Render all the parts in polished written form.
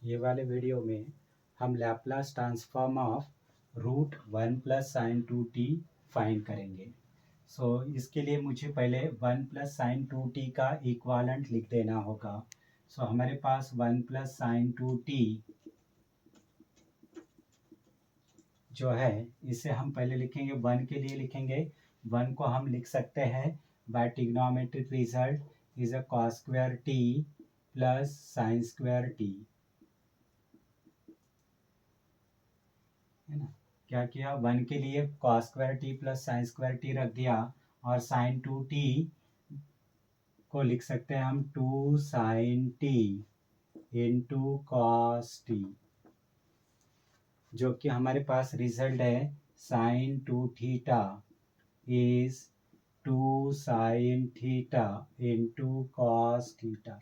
ये वाले वीडियो में हम Laplace transform of root one plus sine two T find करेंगे। इसके लिए मुझे पहले one plus sine two T का इक्वालेंट लिख देना होगा। हमारे पास one plus sine two T जो है इसे हम पहले लिखेंगे, वन के लिए लिखेंगे। वन को हम लिख सकते हैं by trigonometric result is a cos square t plus sine square t, है ना। क्या किया, वन के लिए cos square t plus sine square t रख दिया, और साइन टू टी को लिख सकते हैं हम two sine t into cos t, जो कि हमारे पास रिजल्ट है sine two theta is two sine theta into cos theta.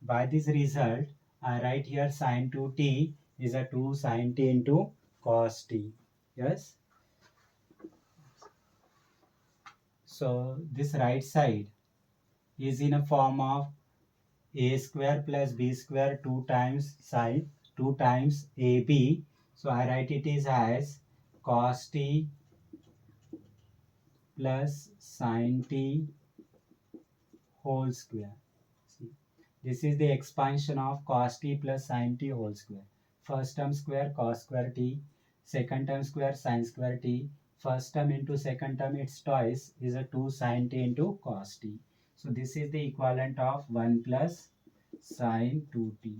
By this result, I write here sin 2t is a 2 sin t into cos t. Yes. So this right side is in a form of a square plus b square 2 times sin 2 times ab. So I write it is as cos t plus sin t whole square. See, this is the expansion of cos t plus sin t whole square. First term square cos square t, second term square sin square t. First term into second term, its twice is a 2 sin t into cos t. So this is the equivalent of 1 plus sin 2t.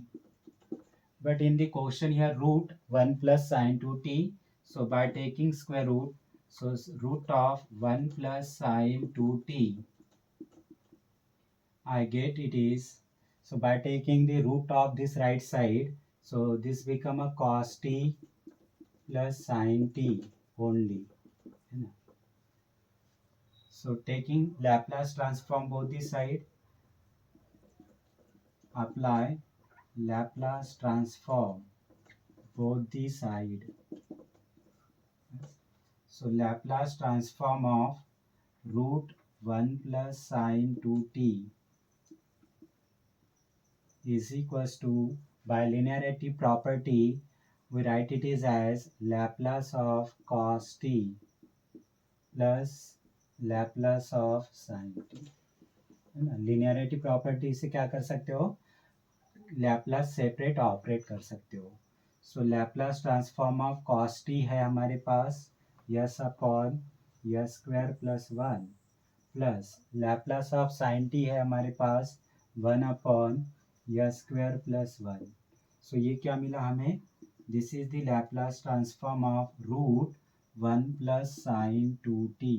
But in the question here, root 1 plus sin 2t. So by taking square root, so root of 1 plus sin 2t, I get it is, so by taking the root of this right side, so this become a cos t plus sin t only. So taking Laplace transform both the side, apply Laplace transform both the side. So Laplace transform of root 1 plus sin 2t is equals to, by linearity property, we write it is as Laplace of cos t plus Laplace of sin t, है ना। Linearity property से क्या कर सकते हो, Laplace separate operate कर सकते हो। So Laplace transform of cos T है हमारे पास S upon S square plus one, plus Laplace of sine T है हमारे पास one upon S square plus one. So ये क्या मिला हमें, this is the Laplace transform of root one plus sine two T.